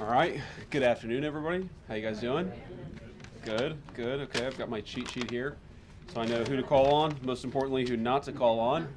All right. Good afternoon, everybody. How you guys doing? Good, good. Okay, I've got my cheat sheet here, so I know who to call on. Most importantly, who not to call on.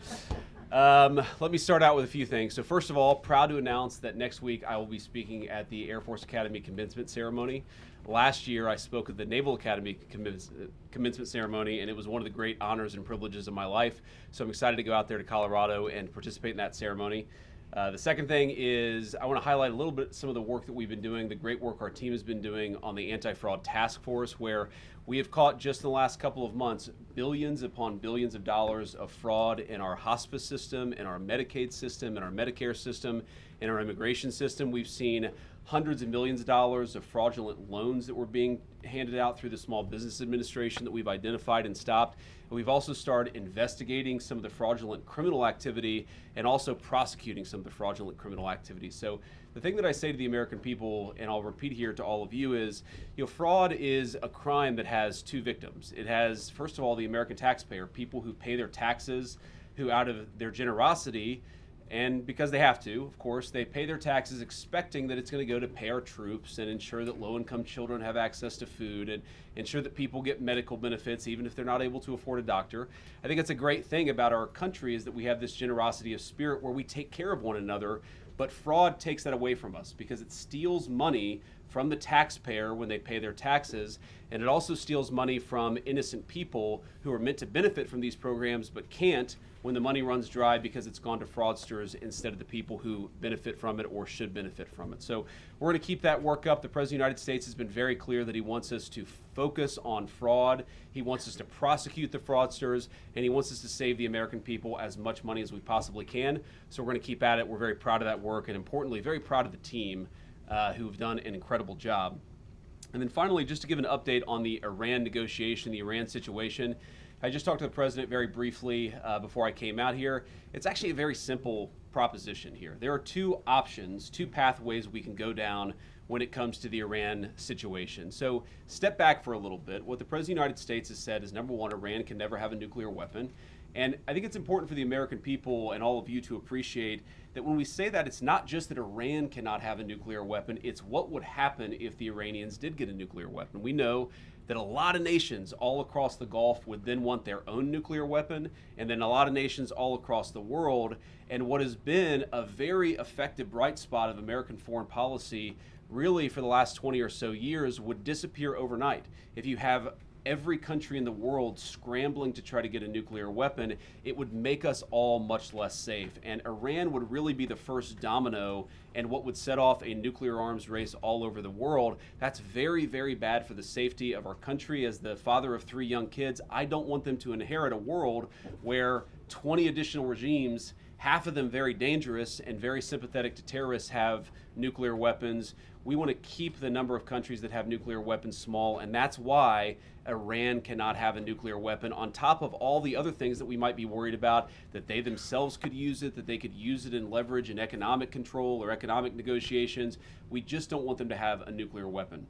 Let me start out with a few things. So first of all, proud to announce that next week I will be speaking at the Air Force Academy commencement ceremony. Last year I spoke at the Naval Academy commencement ceremony, and it was one of the great honors and privileges of my life. So I'm excited to go out there to Colorado and participate in that ceremony. The second thing is I want to highlight a little bit some of the work that we've been doing, the great work our team has been doing on the anti-fraud task force, where we have caught just in the last couple of months billions upon billions of dollars of fraud in our hospice system, in our Medicaid system, in our Medicare system, in our immigration system. We've seen hundreds of millions of dollars of fraudulent loans that were being handed out through the Small Business Administration that we've identified and stopped. And we've also started investigating some of the fraudulent criminal activity and also prosecuting some of the fraudulent criminal activity. So the thing that I say to the American people, and I'll repeat here to all of you, is fraud is a crime that has two victims. It has, first of all, the American taxpayer, people who pay their taxes, who out of their generosity, and because they have to, of course, they pay their taxes expecting that it's going to go to pay our troops and ensure that low-income children have access to food and ensure that people get medical benefits even if they're not able to afford a doctor. I think it's a great thing about our country is that we have this generosity of spirit where we take care of one another, but fraud takes that away from us because it steals money from the taxpayer when they pay their taxes, and it also steals money from innocent people who are meant to benefit from these programs but can't when the money runs dry because it's gone to fraudsters instead of the people who benefit from it or should benefit from it. So we're going to keep that work up. The President of the United States has been very clear that he wants us to focus on fraud. He wants us to prosecute the fraudsters, and he wants us to save the American people as much money as we possibly can. So we're going to keep at it. We're very proud of that work, and importantly, very proud of the team who've done an incredible job. And then finally, just to give an update on the Iran negotiation, the Iran situation. I just talked to the president very briefly before I came out here. It's actually a very simple proposition here. There are two options, two pathways we can go down when it comes to the Iran situation. So step back for a little bit. What the President of the United States has said is, number one, Iran can never have a nuclear weapon. And I think it's important for the American people and all of you to appreciate that when we say that, it's not just that Iran cannot have a nuclear weapon, it's what would happen if the Iranians did get a nuclear weapon. We know that a lot of nations all across the Gulf would then want their own nuclear weapon, and then a lot of nations all across the world. And what has been a very effective bright spot of American foreign policy really for the last 20 or so years would disappear overnight. If you have every country in the world scrambling to try to get a nuclear weapon, it would make us all much less safe. And Iran would really be the first domino and what would set off a nuclear arms race all over the world. That's very, very bad for the safety of our country. As the father of 3 young kids, I don't want them to inherit a world where 20 additional regimes, half of them very dangerous and very sympathetic to terrorists, have nuclear weapons. We want to keep the number of countries that have nuclear weapons small, and that's why Iran cannot have a nuclear weapon, on top of all the other things that we might be worried about, that they themselves could use it, that they could use it in leverage and economic control or economic negotiations. We just don't want them to have a nuclear weapon.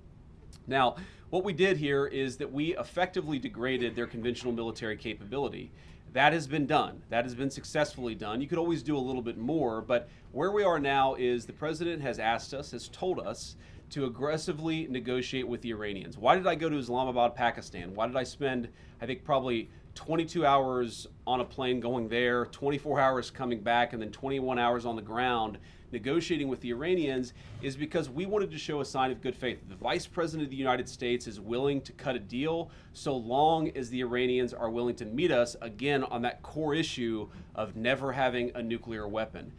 Now, what we did here is that we effectively degraded their conventional military capability. That has been done. That has been successfully done. You could always do a little bit more, but where we are now is the president has asked us, has told us to aggressively negotiate with the Iranians. Why did I go to Islamabad, Pakistan? Why did I spend, I think, probably 22 hours on a plane going there, 24 hours coming back, and then 21 hours on the ground negotiating with the Iranians? Is because we wanted to show a sign of good faith. The Vice President of the United States is willing to cut a deal so long as the Iranians are willing to meet us, again, on that core issue of never having a nuclear weapon.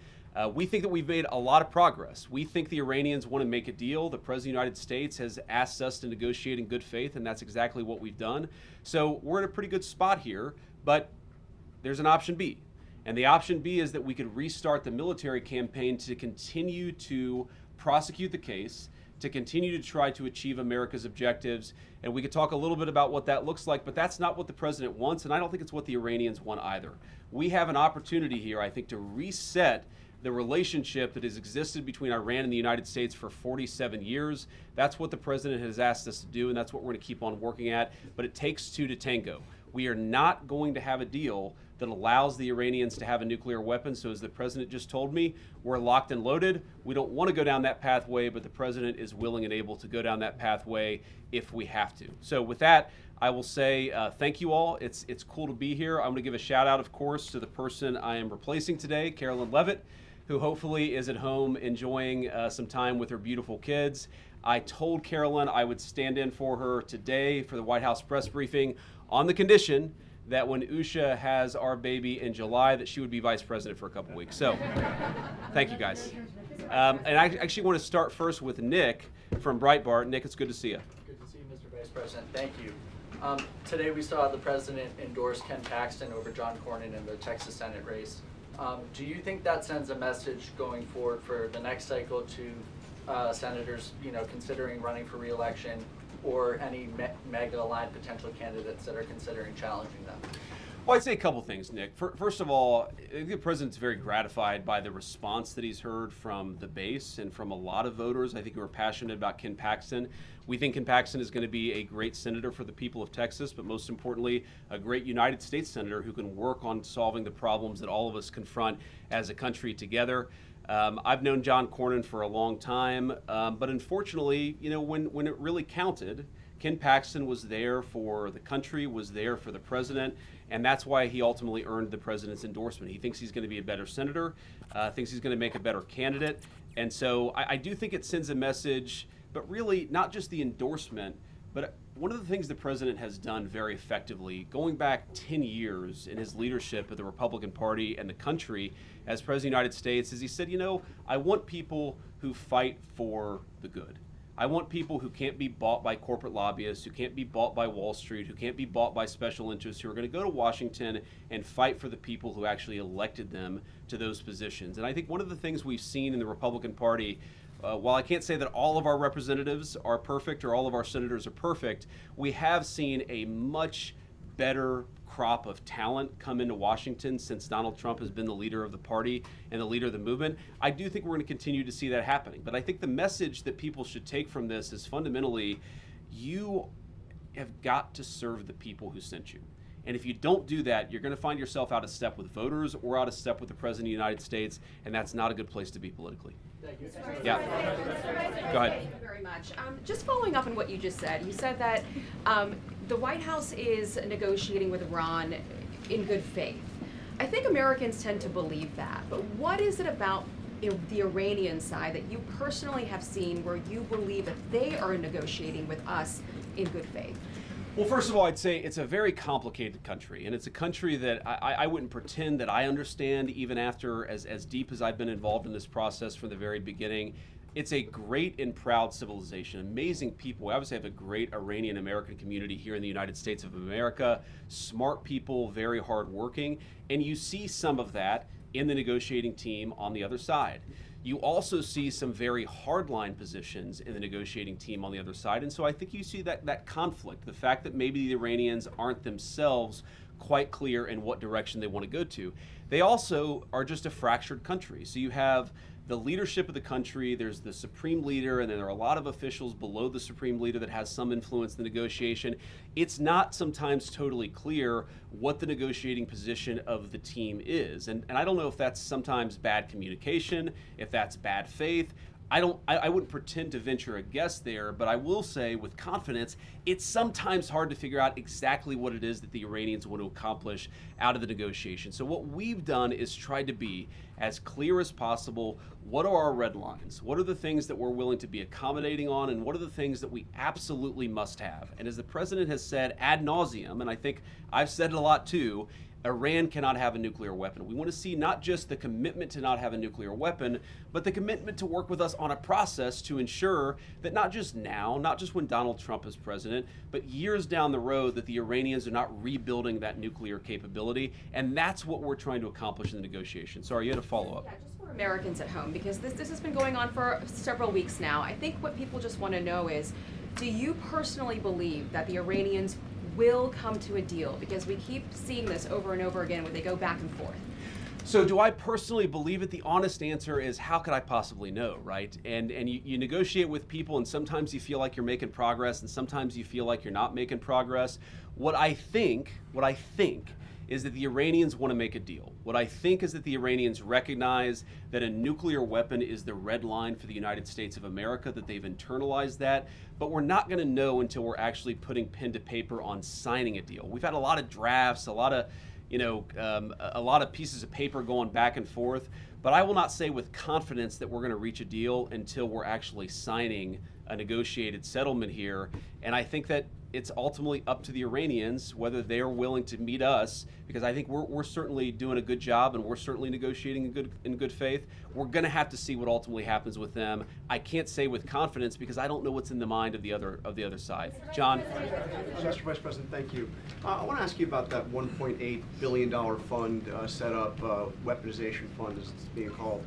We think that we've made a lot of progress. We think the Iranians want to make a deal. The President of the United States has asked us to negotiate in good faith, and that's exactly what we've done. So we're in a pretty good spot here, but there's an option B. And the option B is that we could restart the military campaign to continue to prosecute the case, to continue to try to achieve America's objectives. And we could talk a little bit about what that looks like, but that's not what the president wants, and I don't think it's what the Iranians want either. We have an opportunity here, I think, to reset the relationship that has existed between Iran and the United States for 47 years. That's what the president has asked us to do, and that's what we're going to keep on working at. But it takes two to tango. We are not going to have a deal that allows the Iranians to have a nuclear weapon. So as the president just told me, we're locked and loaded. We don't want to go down that pathway, but the president is willing and able to go down that pathway if we have to. So with that, I will say thank you all. It's cool to be here. I'm going to give a shout out, of course, to the person I am replacing today, Carolyn Levitt, who hopefully is at home enjoying some time with her beautiful kids. I told Carolyn I would stand in for her today for the White House press briefing on the condition that when Usha has our baby in July, that she would be vice president for a couple weeks. So, thank you guys. And I actually want to start first with Nick from Breitbart. Nick, it's good to see you. Good to see you, Mr. Vice President. Thank you. Today we saw the president endorse Ken Paxton over John Cornyn in the Texas Senate race. Do you think that sends a message going forward for the next cycle to senators, considering running for re-election, or any MAGA-aligned potential candidates that are considering challenging them? Well, I'd say a couple things, Nick. First of all, I think the president's very gratified by the response that he's heard from the base and from a lot of voters, I think, who are passionate about Ken Paxton. We think Ken Paxton is going to be a great senator for the people of Texas, but most importantly, a great United States senator who can work on solving the problems that all of us confront as a country together. I've known John Cornyn for a long time, but unfortunately, when it really counted, Ken Paxton was there for the country, was there for the president, and that's why he ultimately earned the president's endorsement. He thinks he's going to be a better senator, thinks he's going to make a better candidate, and so I do think it sends a message, but really not just the endorsement, but one of the things the president has done very effectively, going back 10 years in his leadership of the Republican Party and the country as President of the United States, is he said, I want people who fight for the good. I want people who can't be bought by corporate lobbyists, who can't be bought by Wall Street, who can't be bought by special interests, who are going to go to Washington and fight for the people who actually elected them to those positions. And I think one of the things we've seen in the Republican Party, while I can't say that all of our representatives are perfect or all of our senators are perfect, we have seen a much better crop of talent come into Washington since Donald Trump has been the leader of the party and the leader of the movement. I do think we're going to continue to see that happening. But I think the message that people should take from this is fundamentally, you have got to serve the people who sent you. And if you don't do that, you're going to find yourself out of step with voters or out of step with the President of the United States, and that's not a good place to be politically. Thank you. Yeah. Go ahead. Thank you very much. Just following up on what you just said, you said that the White House is negotiating with Iran in good faith. I think Americans tend to believe that, but what is it about the Iranian side that you personally have seen where you believe that they are negotiating with us in good faith? Well, first of all, I'd say it's a very complicated country, and it's a country that I wouldn't pretend that I understand even after as deep as I've been involved in this process from the very beginning. It's a great and proud civilization, amazing people. We obviously have a great Iranian American community here in the United States of America, smart people, very hardworking, and you see some of that in the negotiating team on the other side. You also see some very hardline positions in the negotiating team on the other side. And so I think you see that conflict, the fact that maybe the Iranians aren't themselves quite clear in what direction they want to go to. They also are just a fractured country. So you have the leadership of the country, there's the supreme leader, and then there are a lot of officials below the supreme leader that has some influence in the negotiation. It's not sometimes totally clear what the negotiating position of the team is. And I don't know if that's sometimes bad communication, if that's bad faith. I wouldn't pretend to venture a guess there, but I will say with confidence, it's sometimes hard to figure out exactly what it is that the Iranians want to accomplish out of the negotiation. So what we've done is tried to be as clear as possible. What are our red lines? What are the things that we're willing to be accommodating on, and what are the things that we absolutely must have? And as the president has said ad nauseum, and I think I've said it a lot too, Iran cannot have a nuclear weapon. We want to see not just the commitment to not have a nuclear weapon, but the commitment to work with us on a process to ensure that not just now, not just when Donald Trump is president, but years down the road that the Iranians are not rebuilding that nuclear capability. And that's what we're trying to accomplish in the negotiation. Sorry, you had a follow-up. Yeah, just for Americans at home, because this has been going on for several weeks now. I think what people just want to know is, do you personally believe that the Iranians will come to a deal? Because we keep seeing this over and over again where they go back and forth. So do I personally believe it? The honest answer is, how could I possibly know, right? And you negotiate with people, and sometimes you feel like you're making progress, and sometimes you feel like you're not making progress. What I think is that the Iranians want to make a deal. What I think is that the Iranians recognize that a nuclear weapon is the red line for the United States of America, that they've internalized that, but we're not going to know until we're actually putting pen to paper on signing a deal. We've had a lot of drafts, a lot of pieces of paper going back and forth, but I will not say with confidence that we're going to reach a deal until we're actually signing a negotiated settlement here. And I think that it's ultimately up to the Iranians whether they're willing to meet us, because I think we're certainly doing a good job and we're certainly negotiating in good faith. We're going to have to see what ultimately happens with them. I can't say with confidence because I don't know what's in the mind of the other side. John? Mr. Vice President, thank you. I want to ask you about that $1.8 billion fund set up, weaponization fund as it's being called.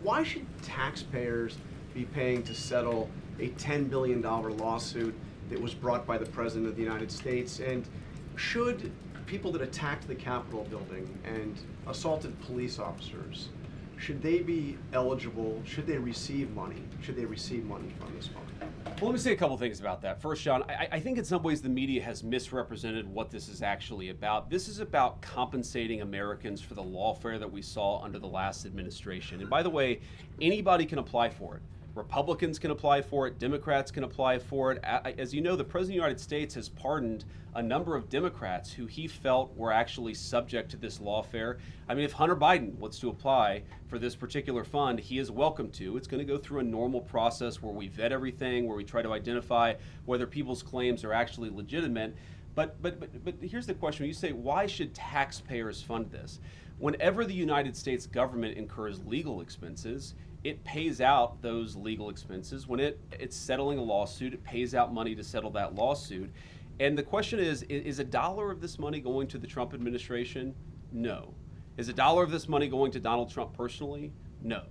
Why should taxpayers be paying to settle a $10 billion lawsuit that was brought by the President of the United States? And should people that attacked the Capitol building and assaulted police officers, should they be eligible? Should they receive money? Should they receive money from this fund? Well, let me say a couple things about that. First, John, I think in some ways the media has misrepresented what this is actually about. This is about compensating Americans for the lawfare that we saw under the last administration. And by the way, anybody can apply for it. Republicans can apply for it, Democrats can apply for it. As you know, the President of the United States has pardoned a number of Democrats who he felt were actually subject to this lawfare. I mean, if Hunter Biden wants to apply for this particular fund, he is welcome to. It's going to go through a normal process where we vet everything, where we try to identify whether people's claims are actually legitimate. But here's the question. You say, why should taxpayers fund this? Whenever the United States government incurs legal expenses, it pays out those legal expenses. When it's settling a lawsuit, it pays out money to settle that lawsuit. And the question is a dollar of this money going to the Trump administration? No. Is a dollar of this money going to Donald Trump personally? No.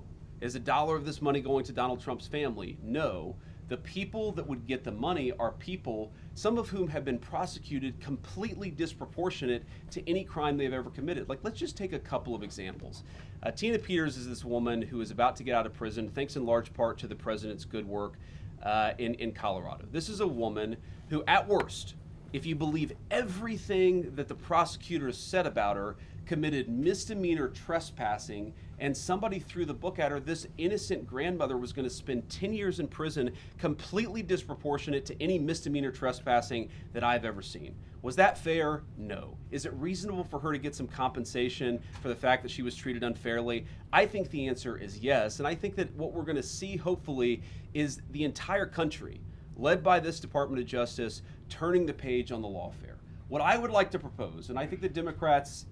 Is a dollar of this money going to Donald Trump's family? No. The people that would get the money are people, some of whom have been prosecuted completely disproportionate to any crime they've ever committed. Like, let's just take a couple of examples. Tina Peters is this woman who is about to get out of prison, thanks in large part to the president's good work in Colorado. This is a woman who, at worst, if you believe everything that the prosecutors said about her, committed misdemeanor trespassing, and somebody threw the book at her. This innocent grandmother was going to spend 10 years in prison, completely disproportionate to any misdemeanor trespassing that I've ever seen. Was that fair? No. Is it reasonable for her to get some compensation for the fact that she was treated unfairly? I think the answer is yes, and I think that what we're going to see, hopefully, is the entire country, led by this Department of Justice, turning the page on the lawfare. What I would like to propose, and I think the Democrats,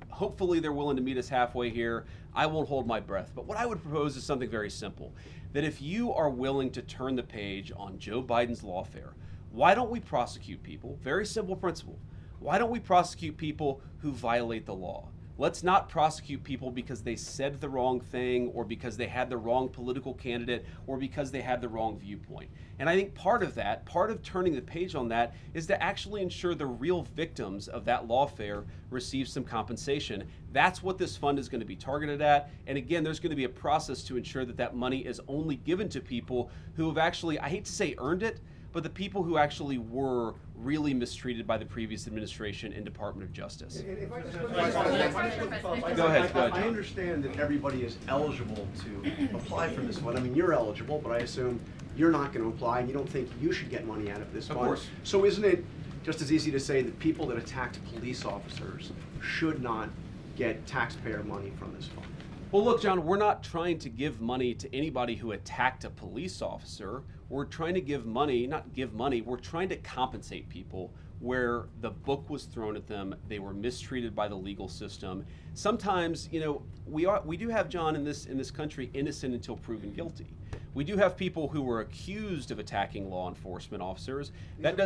hopefully they're willing to meet us halfway here. I won't hold my breath. But what I would propose is something very simple. That if you are willing to turn the page on Joe Biden's lawfare, why don't we prosecute people? Very simple principle. Why don't we prosecute people who violate the law? Let's not prosecute people because they said the wrong thing, or because they had the wrong political candidate, or because they had the wrong viewpoint. And I think part of turning the page on that, is to actually ensure the real victims of that lawfare receive some compensation. That's what this fund is going to be targeted at. And again, there's going to be a process to ensure that that money is only given to people who have actually, I hate to say earned it, but the people who actually were really mistreated by the previous administration and Department of Justice. Go ahead. I understand that everybody is eligible to apply for this fund. I mean, you're eligible, but I assume you're not going to apply, and you don't think you should get money out of this fund. Of course. So isn't it just as easy to say that people that attacked police officers should not get taxpayer money from this fund? Well, look, John, we're not trying to give money to anybody who attacked a police officer. We're trying to give money, not give money, we're trying to compensate people where the book was thrown at them, they were mistreated by the legal system. Sometimes, we do have, John, in this country, innocent until proven guilty. We do have people who were accused of attacking law enforcement officers. That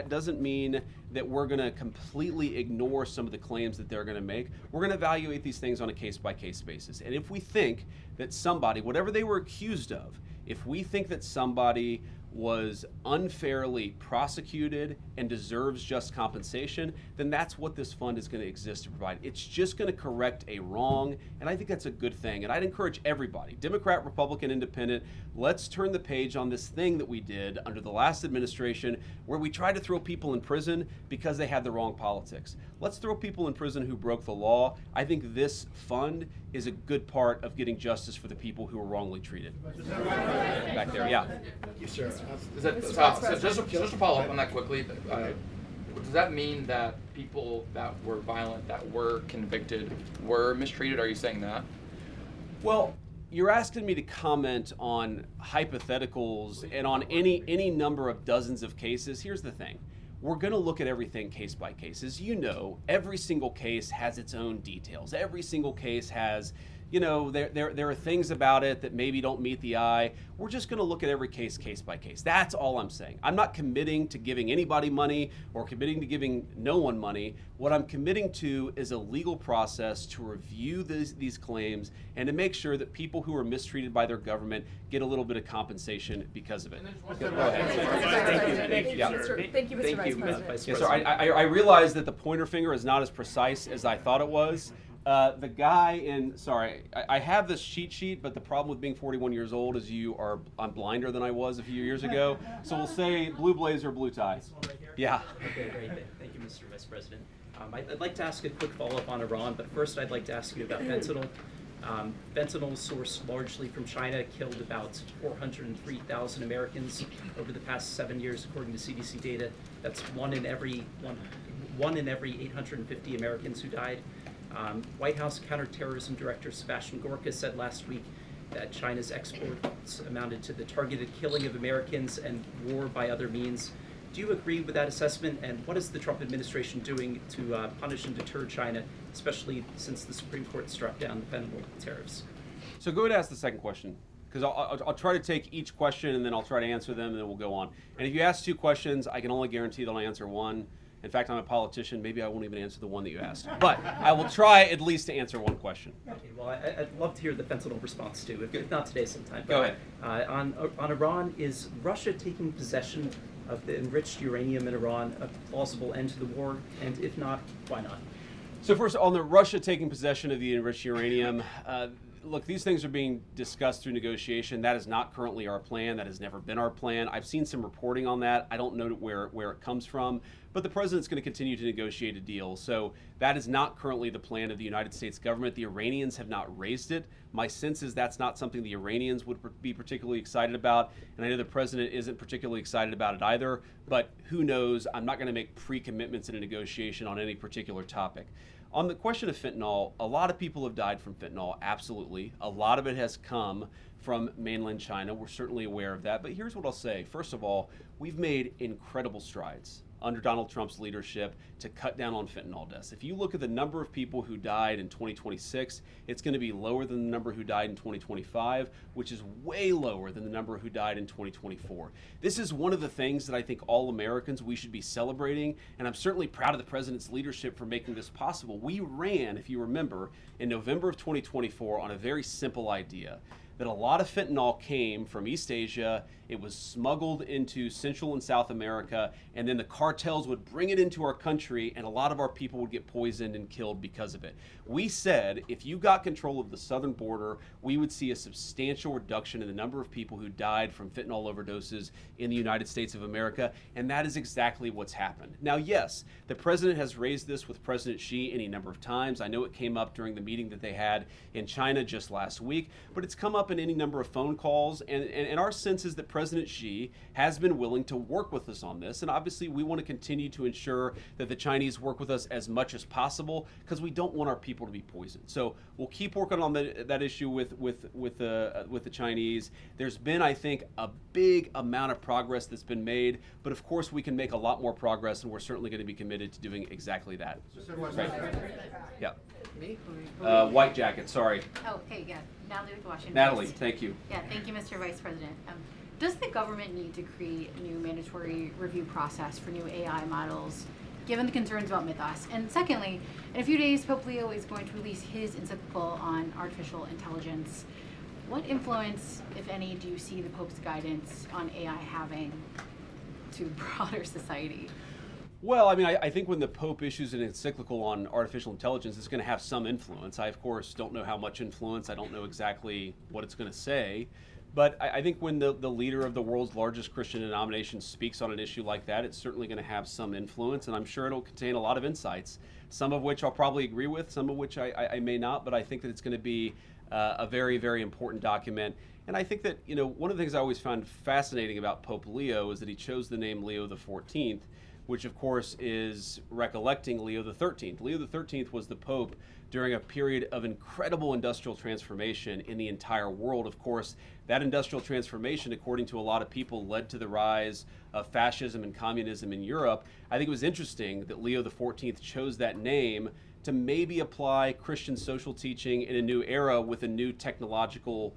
doesn't mean that we're going to completely ignore some of the claims that they're going to make. We're going to evaluate these things on a case-by-case basis. And if we think that somebody, whatever they were accused of, if we think that somebody was unfairly prosecuted and deserves just compensation, then that's what this fund is going to exist to provide. It's just going to correct a wrong, and I think that's a good thing. And I'd encourage everybody, Democrat, Republican, Independent, let's turn the page on this thing that we did under the last administration where we tried to throw people in prison because they had the wrong politics. Let's throw people in prison who broke the law. I think this fund is a good part of getting justice for the people who were wrongly treated. Back there, yeah. Yes, sir. So just to follow up on that quickly, does that mean that people that were violent, that were convicted, were mistreated? Are you saying that? Well, you're asking me to comment on hypotheticals and on any number of dozens of cases. Here's the thing. We're going to look at everything case by case. As you know, every single case has its own details. Every single case has, you know, there are things about it that maybe don't meet the eye. We're just going to look at every case by case. That's all I'm saying. I'm not committing to giving anybody money or committing to giving no one money. What I'm committing to is a legal process to review these claims and to make sure that people who are mistreated by their government get a little bit of compensation because of it. Go ahead. Thank you, Mr. Vice President. Yes, sir. I realize that the pointer finger is not as precise as I thought it was. The guy in, sorry, I have this cheat sheet, but the problem with being 41 years old is I'm blinder than I was a few years ago. So we'll say blue blazer, blue tie. Yeah. Okay, great. Thank you, Mr. Vice President. I'd like to ask a quick follow-up on Iran, but first I'd like to ask you about fentanyl. Fentanyl, sourced largely from China, killed about 403,000 Americans over the past 7 years, according to CDC data. That's one in every 850 Americans who died. White House Counterterrorism Director Sebastian Gorka said last week that China's exports amounted to the targeted killing of Americans and war by other means. Do you agree with that assessment, and what is the Trump administration doing to punish and deter China, especially since the Supreme Court struck down the fentanyl tariffs? So go ahead and ask the second question, because I'll try to take each question and then I'll try to answer them and then we'll go on. And if you ask two questions, I can only guarantee that I'll answer one. In fact, I'm a politician. Maybe I won't even answer the one that you asked. But I will try at least to answer one question. Okay, well, I'd love to hear the fentanyl response too, if not today, sometime. Go ahead. On Iran, is Russia taking possession of the enriched uranium in Iran a plausible end to the war? And if not, why not? So first, on the Russia taking possession of the enriched uranium, look, these things are being discussed through negotiation. That is not currently our plan. That has never been our plan. I've seen some reporting on that. I don't know where it comes from, but the president's going to continue to negotiate a deal. So that is not currently the plan of the United States government. The Iranians have not raised it. My sense is that's not something the Iranians would be particularly excited about, and I know the president isn't particularly excited about it either, but who knows? I'm not going to make pre-commitments in a negotiation on any particular topic. On the question of fentanyl, a lot of people have died from fentanyl, absolutely. A lot of it has come from mainland China. We're certainly aware of that. But here's what I'll say. First of all, we've made incredible strides under Donald Trump's leadership to cut down on fentanyl deaths. If you look at the number of people who died in 2026, it's going to be lower than the number who died in 2025, which is way lower than the number who died in 2024. This is one of the things that I think all Americans, we should be celebrating, and I'm certainly proud of the president's leadership for making this possible. We ran, if you remember, in November of 2024 on a very simple idea, that a lot of fentanyl came from East Asia, it was smuggled into Central and South America, and then the cartels would bring it into our country, and a lot of our people would get poisoned and killed because of it. We said if you got control of the southern border, we would see a substantial reduction in the number of people who died from fentanyl overdoses in the United States of America, and that is exactly what's happened. Now, yes, the president has raised this with President Xi any number of times. I know it came up during the meeting that they had in China just last week, but it's come up in any number of phone calls, and our sense is that President Xi has been willing to work with us on this, and obviously we want to continue to ensure that the Chinese work with us as much as possible because we don't want our people to be poisoned. So we'll keep working on that issue with the Chinese. There's been, I think, a big amount of progress that's been made, but of course we can make a lot more progress, and we're certainly going to be committed to doing exactly that. Right. Yeah. White jacket, sorry. Oh, hey, yeah, Natalie with Washington. Natalie, thank you. Yeah, thank you, Mr. Vice President. Does the government need to create a new mandatory review process for new AI models, given the concerns about Mythos? And secondly, in a few days, Pope Leo is going to release his encyclical on artificial intelligence. What influence, if any, do you see the Pope's guidance on AI having to broader society? Well, I mean, I think when the Pope issues an encyclical on artificial intelligence, it's going to have some influence. I, of course, don't know how much influence. I don't know exactly what it's going to say. But I think when the leader of the world's largest Christian denomination speaks on an issue like that, it's certainly going to have some influence. And I'm sure it'll contain a lot of insights, some of which I'll probably agree with, some of which I may not. But I think that it's going to be a very, very important document. And I think that, one of the things I always found fascinating about Pope Leo is that he chose the name Leo the 14th, which of course is recollecting Leo the 13th. Leo the 13th was the Pope during a period of incredible industrial transformation in the entire world. Of course, that industrial transformation, according to a lot of people, led to the rise of fascism and communism in Europe. I think it was interesting that Leo the 14th chose that name to maybe apply Christian social teaching in a new era with a new technological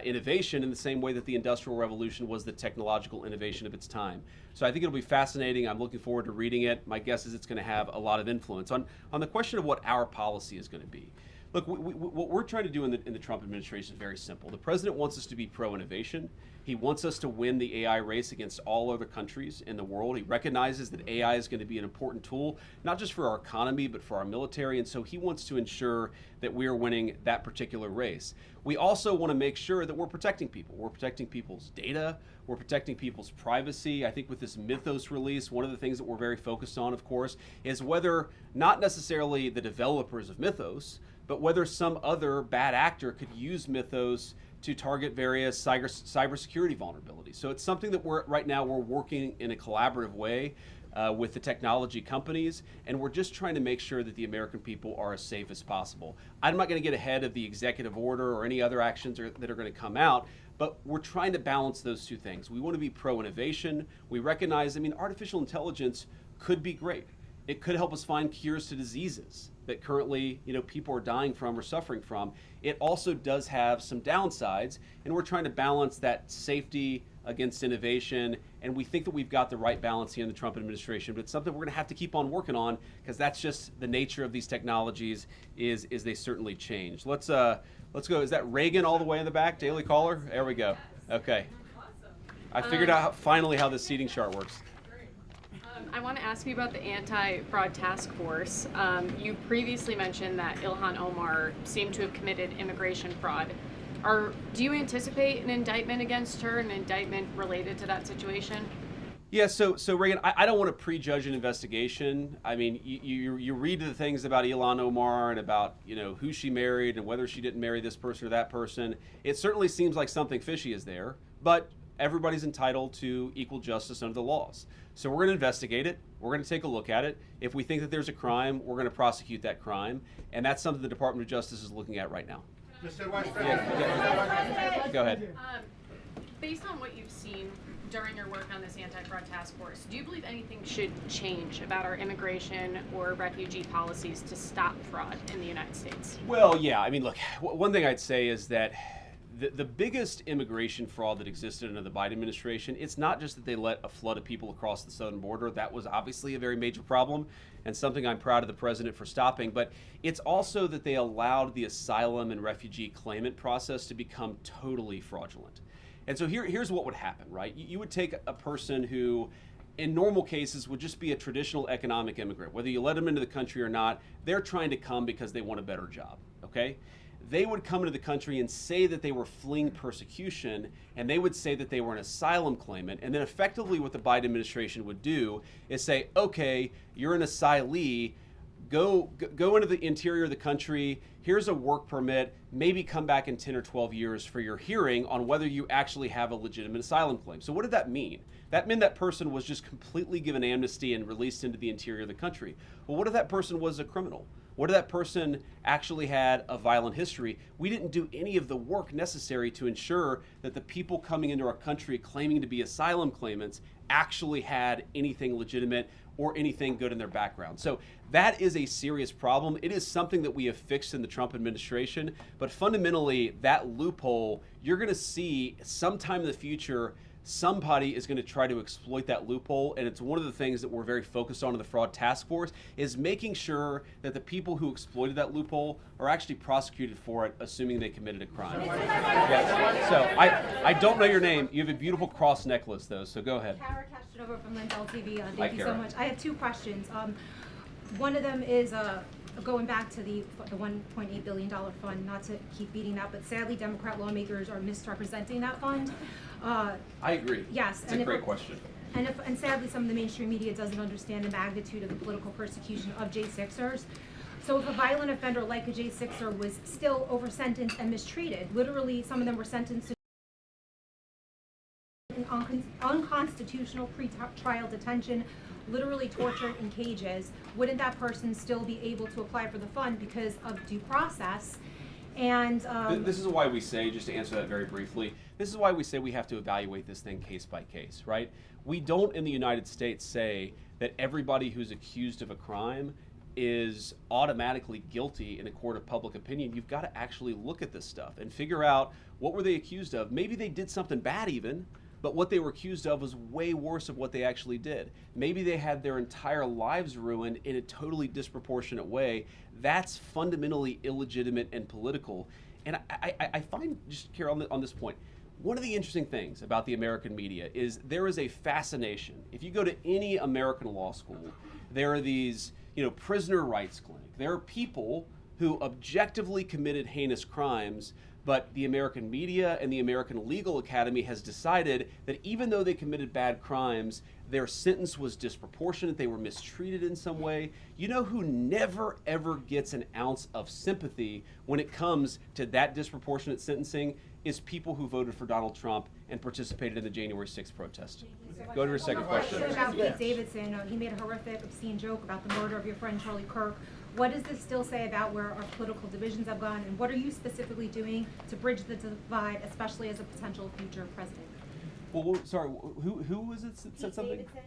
innovation in the same way that the Industrial Revolution was the technological innovation of its time. So I think it'll be fascinating. I'm looking forward to reading it. My guess is it's going to have a lot of influence. On the question of what our policy is going to be, look, what we're trying to do in the Trump administration is very simple. The president wants us to be pro-innovation. He wants us to win the AI race against all other countries in the world. He recognizes that AI is going to be an important tool, not just for our economy, but for our military. And so he wants to ensure that we are winning that particular race. We also want to make sure that we're protecting people. We're protecting people's data. We're protecting people's privacy. I think with this Mythos release, one of the things that we're very focused on, of course, is whether not necessarily the developers of Mythos, but whether some other bad actor could use Mythos to target various cybersecurity vulnerabilities. So it's something that right now we're working in a collaborative way with the technology companies, and we're just trying to make sure that the American people are as safe as possible. I'm not going to get ahead of the executive order or any other actions that are going to come out, but we're trying to balance those two things. We want to be pro-innovation. We recognize, artificial intelligence could be great. It could help us find cures to diseases that currently, people are dying from or suffering from. It also does have some downsides, and we're trying to balance that safety against innovation, and we think that we've got the right balance here in the Trump administration, but it's something we're going to have to keep on working on, because that's just the nature of these technologies is they certainly change. Let's go. Is that Reagan all the way in the back, Daily Caller? There we go. Okay. I figured out finally how the seating chart works. I want to ask you about the anti-fraud task force. You previously mentioned that Ilhan Omar seemed to have committed immigration fraud. Do you anticipate an indictment against her, an indictment related to that situation? Yeah, so Reagan, I don't want to prejudge an investigation. You read the things about Ilhan Omar and about who she married and whether she didn't marry this person or that person. It certainly seems like something fishy is there, but everybody's entitled to equal justice under the laws. So we're going to investigate it. We're going to take a look at it. If we think that there's a crime, we're going to prosecute that crime, and that's something the Department of Justice is looking at right now. Mr. Vice President. Go ahead. Based on what you've seen during your work on this anti-fraud task force, do you believe anything should change about our immigration or refugee policies to stop fraud in the United States? Well, yeah. Look, one thing I'd say is that the biggest immigration fraud that existed under the Biden administration, it's not just that they let a flood of people across the southern border. That was obviously a very major problem and something I'm proud of the president for stopping. But it's also that they allowed the asylum and refugee claimant process to become totally fraudulent. And so here's what would happen, right? You would take a person who, in normal cases, would just be a traditional economic immigrant. Whether you let them into the country or not, they're trying to come because they want a better job, okay? They would come into the country and say that they were fleeing persecution, and they would say that they were an asylum claimant. And then effectively what the Biden administration would do is say, okay, you're an asylee, go into the interior of the country, here's a work permit, maybe come back in 10 or 12 years for your hearing on whether you actually have a legitimate asylum claim. So what did that mean? That meant that person was just completely given amnesty and released into the interior of the country. Well, what if that person was a criminal? What if that person actually had a violent history? We didn't do any of the work necessary to ensure that the people coming into our country claiming to be asylum claimants actually had anything legitimate or anything good in their background. So that is a serious problem. It is something that we have fixed in the Trump administration, but fundamentally that loophole, you're going to see sometime in the future somebody is going to try to exploit that loophole, and it's one of the things that we're very focused on in the fraud task force, is making sure that the people who exploited that loophole are actually prosecuted for it, assuming they committed a crime. Yes. So I don't know your name. You have a beautiful cross necklace, though, so go ahead. Kara Castronovo from Lindell TV. Hi, Thank you so Kara. much. I have two questions. One of them is going back to the $1.8 billion fund, not to keep beating that, but sadly Democrat lawmakers are misrepresenting that fund. I agree. Yes. It's a great question. And sadly some of the mainstream media doesn't understand the magnitude of the political persecution of J6ers. So if a violent offender like a J6er was still over-sentenced and mistreated, literally some of them were sentenced to unconstitutional pre-trial detention, literally tortured in cages, wouldn't that person still be able to apply for the fund because of due process? And this is why we say, just to answer that very briefly, this is why we say we have to evaluate this thing case by case, right? We don't in the United States say that everybody who's accused of a crime is automatically guilty in a court of public opinion. You've got to actually look at this stuff and figure out what were they accused of. Maybe they did something bad even, but what they were accused of was way worse of what they actually did. Maybe they had their entire lives ruined in a totally disproportionate way. That's fundamentally illegitimate and political. And I find, just Carol, on this point, one of the interesting things about the American media is there is a fascination. If you go to any American law school, there are these, prisoner rights clinic. There are people who objectively committed heinous crimes, but the American media and the American Legal Academy has decided that even though they committed bad crimes, their sentence was disproportionate, they were mistreated in some way. You know who never ever gets an ounce of sympathy when it comes to that disproportionate sentencing is people who voted for Donald Trump and participated in the January 6th protest. Go to your second question. About Pete Davidson, he made a horrific, obscene joke about the murder of your friend Charlie Kirk. What does this still say about where our political divisions have gone, and what are you specifically doing to bridge the divide, especially as a potential future president? Well, sorry, who was it that said something? Pete Davidson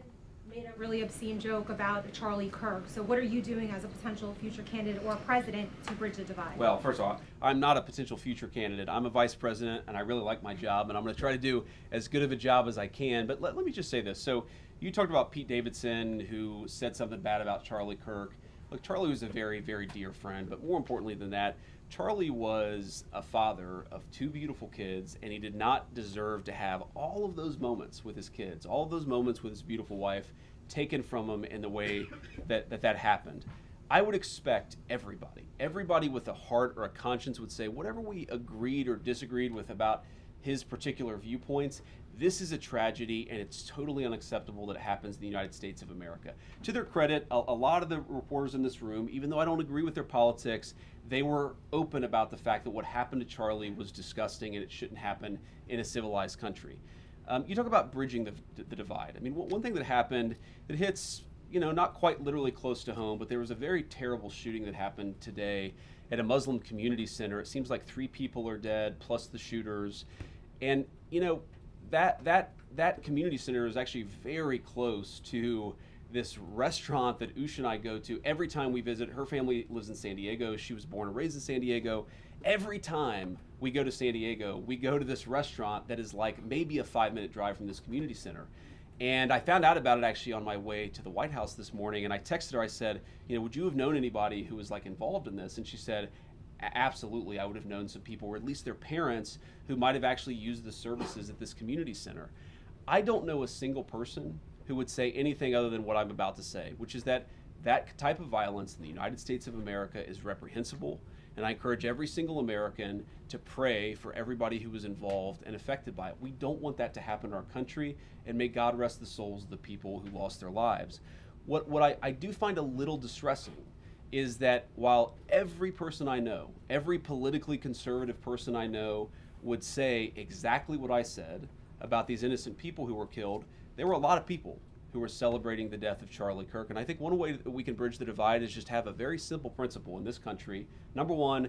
made a really obscene joke about Charlie Kirk. So what are you doing as a potential future candidate or president to bridge the divide? Well, first of all, I'm not a potential future candidate. I'm a vice president, and I really like my job, and I'm going to try to do as good of a job as I can. But let me just say this. So you talked about Pete Davidson, who said something bad about Charlie Kirk. Look, Charlie was a very, very dear friend, but more importantly than that, Charlie was a father of two beautiful kids, and he did not deserve to have all of those moments with his kids, all of those moments with his beautiful wife taken from him in the way that happened. I would expect everybody with a heart or a conscience would say whatever we agreed or disagreed with about his particular viewpoints, this is a tragedy, and it's totally unacceptable that it happens in the United States of America. To their credit, a lot of the reporters in this room, even though I don't agree with their politics, they were open about the fact that what happened to Charlie was disgusting and it shouldn't happen in a civilized country. You talk about bridging the divide. I mean, one thing that happened that hits, not quite literally close to home, but there was a very terrible shooting that happened today at a Muslim community center. It seems like 3 people are dead, plus the shooters. And, that community center is actually very close to this restaurant that Usha and I go to every time we visit. Her family lives in San Diego. She was born and raised in San Diego. Every time we go to San Diego, we go to this restaurant that is like maybe a 5-minute drive from this community center. And I found out about it actually on my way to the White House this morning, and I texted her, I said, would you have known anybody who was like involved in this? And she said, absolutely, I would have known some people, or at least their parents, who might have actually used the services at this community center. I don't know a single person who would say anything other than what I'm about to say, which is that type of violence in the United States of America is reprehensible, and I encourage every single American to pray for everybody who was involved and affected by it. We don't want that to happen in our country, and may God rest the souls of the people who lost their lives. What I do find a little distressing is that while every person I know, every politically conservative person I know would say exactly what I said about these innocent people who were killed, there were a lot of people who were celebrating the death of Charlie Kirk. And I think one way that we can bridge the divide is just have a very simple principle in this country. Number one,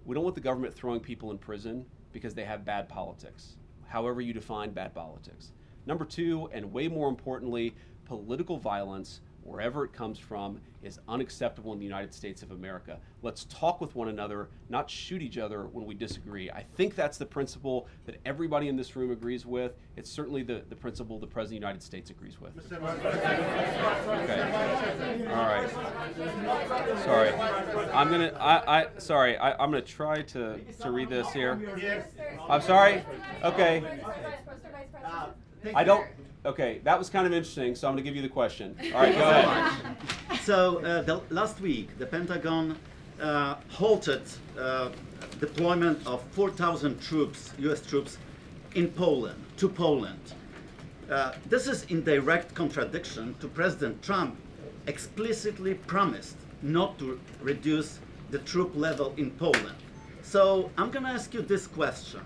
we don't want the government throwing people in prison because they have bad politics, however you define bad politics. Number two, and way more importantly, political violence wherever it comes from, is unacceptable in the United States of America. Let's talk with one another, not shoot each other when we disagree. I think that's the principle that everybody in this room agrees with. It's certainly the principle the President of the United States agrees with. Okay. All right. Sorry. I'm gonna try to read this here. I'm sorry. Okay. I don't. Okay, that was kind of interesting, so I'm going to give you the question. All right, go ahead. So last week, the Pentagon halted deployment of 4,000 troops, U.S. troops, to Poland. This is in direct contradiction to President Trump explicitly promised not to reduce the troop level in Poland. So I'm going to ask you this question,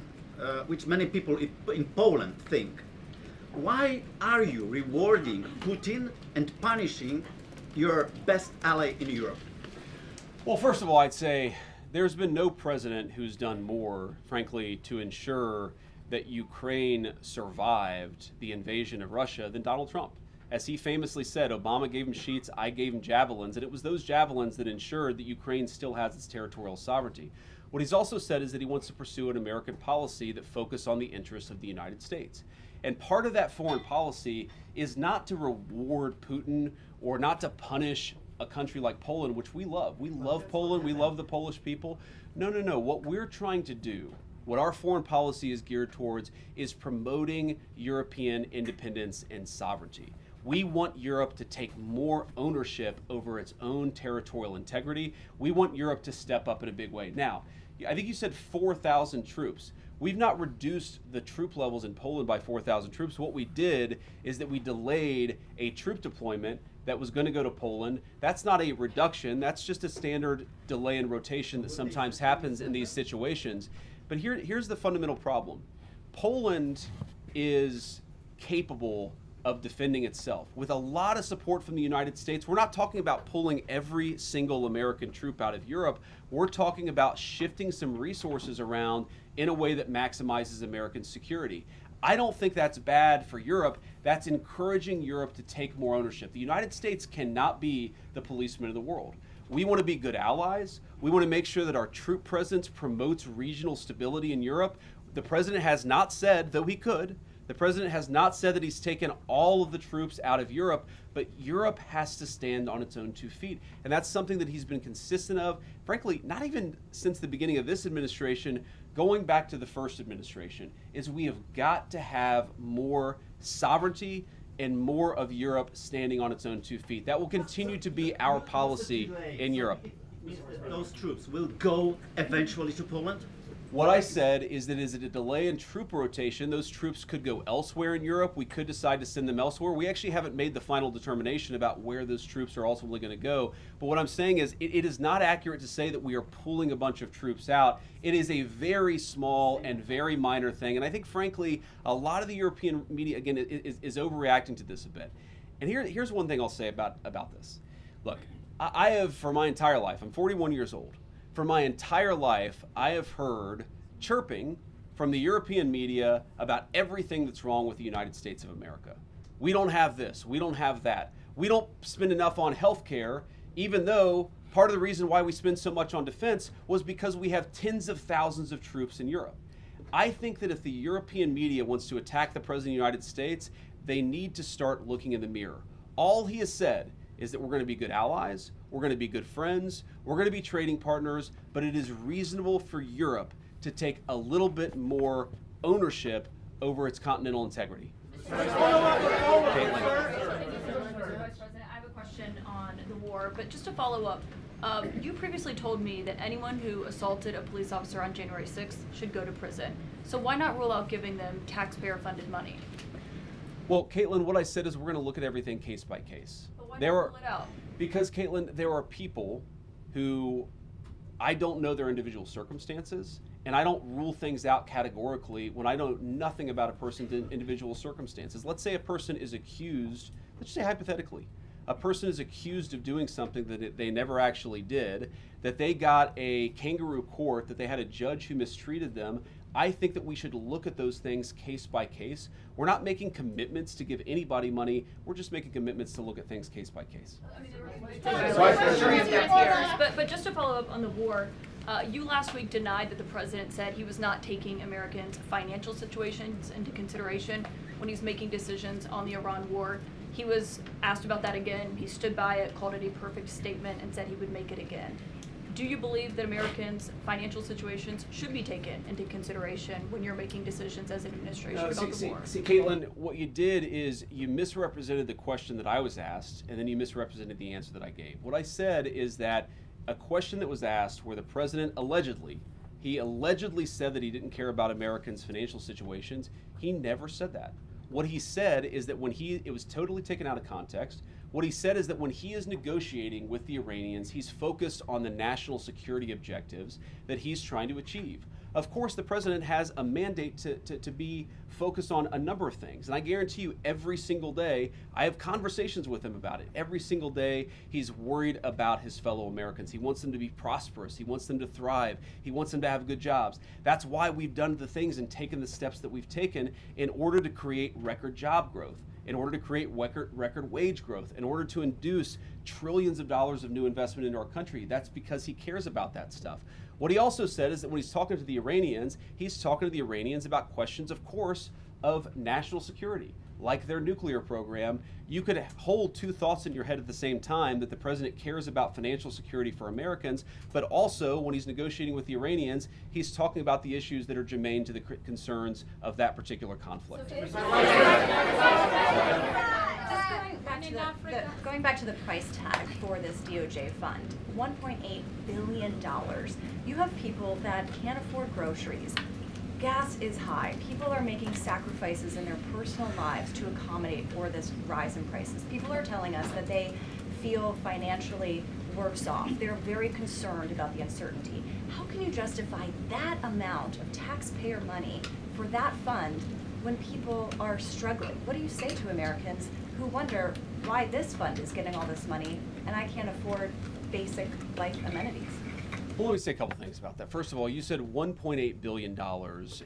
which many people in Poland think. Why are you rewarding Putin and punishing your best ally in Europe? Well, first of all, I'd say there's been no president who's done more, frankly, to ensure that Ukraine survived the invasion of Russia than Donald Trump. As he famously said, Obama gave him sheets, I gave him javelins, and it was those javelins that ensured that Ukraine still has its territorial sovereignty. What he's also said is that he wants to pursue an American policy that focuses on the interests of the United States. And part of that foreign policy is not to reward Putin or not to punish a country like Poland, which we love. We love Poland. We love the Polish people. No. What we're trying to do, what our foreign policy is geared towards, is promoting European independence and sovereignty. We want Europe to take more ownership over its own territorial integrity. We want Europe to step up in a big way. Now, I think you said 4,000 troops. We've not reduced the troop levels in Poland by 4,000 troops. What we did is that we delayed a troop deployment that was going to go to Poland. That's not a reduction. That's just a standard delay in rotation that sometimes happens in these situations. But here's the fundamental problem. Poland is capable of defending itself with a lot of support from the United States. We're not talking about pulling every single American troop out of Europe. We're talking about shifting some resources around in a way that maximizes American security. I don't think that's bad for Europe. That's encouraging Europe to take more ownership. The United States cannot be the policeman of the world. We want to be good allies. We want to make sure that our troop presence promotes regional stability in Europe. The president has not said, though he could, the president has not said that he's taken all of the troops out of Europe, but Europe has to stand on its own 2 feet. And that's something that he's been consistent of, frankly, not even since the beginning of this administration, going back to the first administration, is we have got to have more sovereignty and more of Europe standing on its own 2 feet. That will continue to be our policy in Europe. Those troops will go eventually to Poland? What I said is that is it a delay in troop rotation? Those troops could go elsewhere in Europe. We could decide to send them elsewhere. We actually haven't made the final determination about where those troops are ultimately going to go. But what I'm saying is it is not accurate to say that we are pulling a bunch of troops out. It is a very small and very minor thing. And I think, frankly, a lot of the European media, again, is overreacting to this a bit. And here's one thing I'll say about this. Look, I have, for my entire life, I'm 41 years old. For my entire life, I have heard chirping from the European media about everything that's wrong with the United States of America. We don't have this, we don't have that. We don't spend enough on health care, even though part of the reason why we spend so much on defense was because we have tens of thousands of troops in Europe. I think that if the European media wants to attack the President of the United States, they need to start looking in the mirror. All he has said is that we're going to be good allies, we're going to be good friends, we're going to be trading partners, but it is reasonable for Europe to take a little bit more ownership over its continental integrity. Vice President, I have a question on the war, but just to follow up, you previously told me that anyone who assaulted a police officer on January 6th should go to prison. So why not rule out giving them taxpayer-funded money? Well, Caitlin, what I said is we're going to look at everything case by case. But why not rule it out? Because, Caitlin, there are people who I don't know their individual circumstances, and I don't rule things out categorically when I know nothing about a person's individual circumstances. Let's say a person is accused, let's say hypothetically, a person is accused of doing something that they never actually did, that they got a kangaroo court, that they had a judge who mistreated them. I think that we should look at those things case by case. We're not making commitments to give anybody money. We're just making commitments to look at things case by case. But just to follow up on the war, you last week denied that the president said he was not taking Americans' financial situations into consideration when he's making decisions on the Iran war. He was asked about that again. He stood by it, called it a perfect statement, and said he would make it again. Do you believe that Americans' financial situations should be taken into consideration when you're making decisions as an administration about the war? See, Caitlin, what you did is you misrepresented the question that I was asked, and then you misrepresented the answer that I gave. What I said is that a question that was asked where the president allegedly said that he didn't care about Americans' financial situations. He never said that. What he said is that it was totally taken out of context. What he said is that when he is negotiating with the Iranians, he's focused on the national security objectives that he's trying to achieve. Of course, the president has a mandate to be focused on a number of things. And I guarantee you, every single day, I have conversations with him about it. Every single day, he's worried about his fellow Americans. He wants them to be prosperous. He wants them to thrive. He wants them to have good jobs. That's why we've done the things and taken the steps that we've taken in order to create record job growth, in order to create record wage growth, in order to induce trillions of dollars of new investment into our country. That's because he cares about that stuff. What he also said is that when he's talking to the Iranians, he's talking to the Iranians about questions, of course, of national security, like their nuclear program. You could hold two thoughts in your head at the same time, that the president cares about financial security for Americans, but also when he's negotiating with the Iranians, he's talking about the issues that are germane to the concerns of that particular conflict. Going back to the price tag for this DOJ fund, $1.8 billion. You have people that can't afford groceries. Gas is high. People are making sacrifices in their personal lives to accommodate for this rise in prices. People are telling us that they feel financially worse off. They're very concerned about the uncertainty. How can you justify that amount of taxpayer money for that fund when people are struggling? What do you say to Americans who wonder why this fund is getting all this money and I can't afford basic life amenities? Well, let me say a couple things about that. First of all, you said $1.8 billion,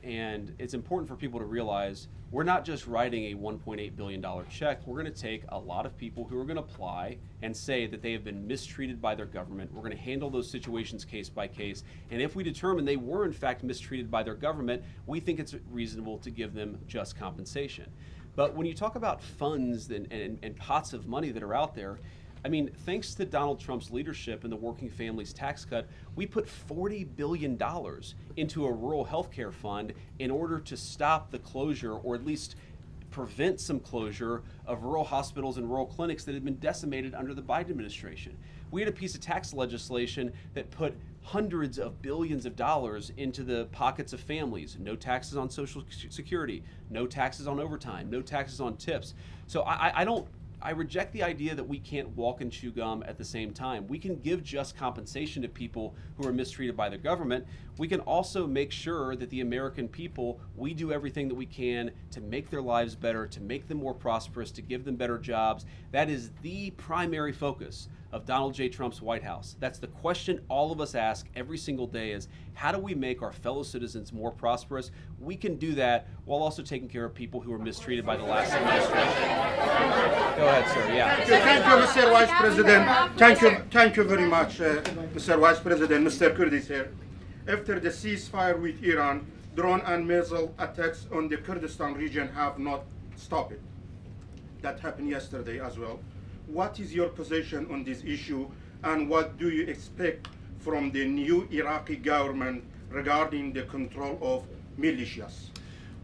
and it's important for people to realize we're not just writing a $1.8 billion check. We're going to take a lot of people who are going to apply and say that they have been mistreated by their government. We're going to handle those situations case by case, and if we determine they were in fact mistreated by their government, we think it's reasonable to give them just compensation. But when you talk about funds and pots of money that are out there, I mean, thanks to Donald Trump's leadership and the working families tax cut, we put $40 billion into a rural health care fund in order to stop the closure, or at least prevent some closure, of rural hospitals and rural clinics that had been decimated under the Biden administration. We had a piece of tax legislation that put hundreds of billions of dollars into the pockets of families. No taxes on Social Security, no taxes on overtime, no taxes on tips. So I reject the idea that we can't walk and chew gum at the same time. We can give just compensation to people who are mistreated by the government. We can also make sure that the American people, we do everything that we can to make their lives better, to make them more prosperous, to give them better jobs. That is the primary focus of Donald J. Trump's White House. That's the question all of us ask every single day, is how do we make our fellow citizens more prosperous? We can do that while also taking care of people who were mistreated by the last administration. Go ahead, sir. Yeah. Thank you, Mr. Vice President. Thank you very much, Mr. Vice President. Mr. Kurdish here. After the ceasefire with Iran, drone and missile attacks on the Kurdistan region have not stopped. That happened yesterday as well. What is your position on this issue, and what do you expect from the new Iraqi government regarding the control of militias?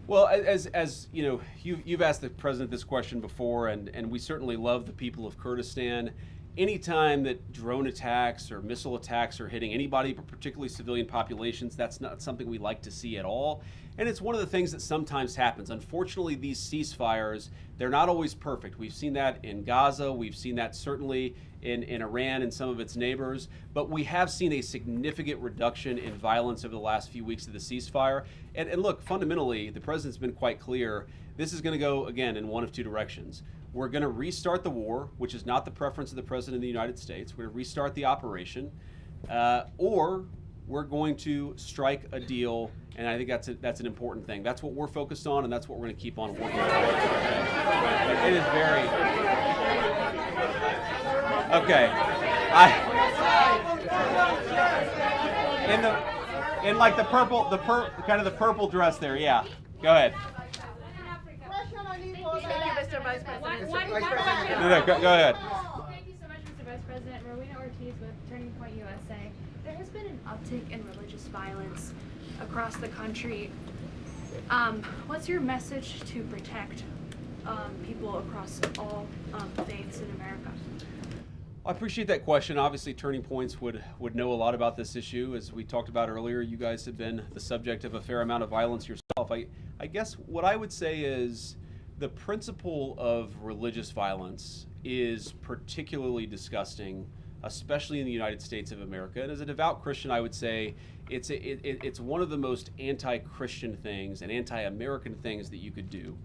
Well, as you know, you've asked the president this question before, and we certainly love the people of Kurdistan. Anytime that drone attacks or missile attacks are hitting anybody, but particularly civilian populations, that's not something we like to see at all. And it's one of the things that sometimes happens. Unfortunately, these ceasefires, they're not always perfect. We've seen that in Gaza. We've seen that certainly in Iran and some of its neighbors. But we have seen a significant reduction in violence over the last few weeks of the ceasefire. And look, fundamentally, the president's been quite clear. This is going to go, again, in one of two directions. We're going to restart the war, which is not the preference of the President of the United States. We're going to restart the operation, or we're going to strike a deal And I think that's an important thing. That's what we're focused on, and that's what we're going to keep on working on. It is very okay. In like the kind of the purple dress there. Yeah. Go ahead. Thank you, Mr. Vice President. No, go ahead. Thank you so much, Mr. Vice President. Rowena Ortiz with Turning Point USA. There has been an uptick in religious violence across the country. What's your message to protect people across all faiths in America? I appreciate that question. Obviously, Turning Points would know a lot about this issue. As we talked about earlier, you guys have been the subject of a fair amount of violence yourself. I guess what I would say is the principle of religious violence is particularly disgusting, especially in the United States of America. And as a devout Christian, I would say it's one of the most anti-Christian things and anti-American things that you could do.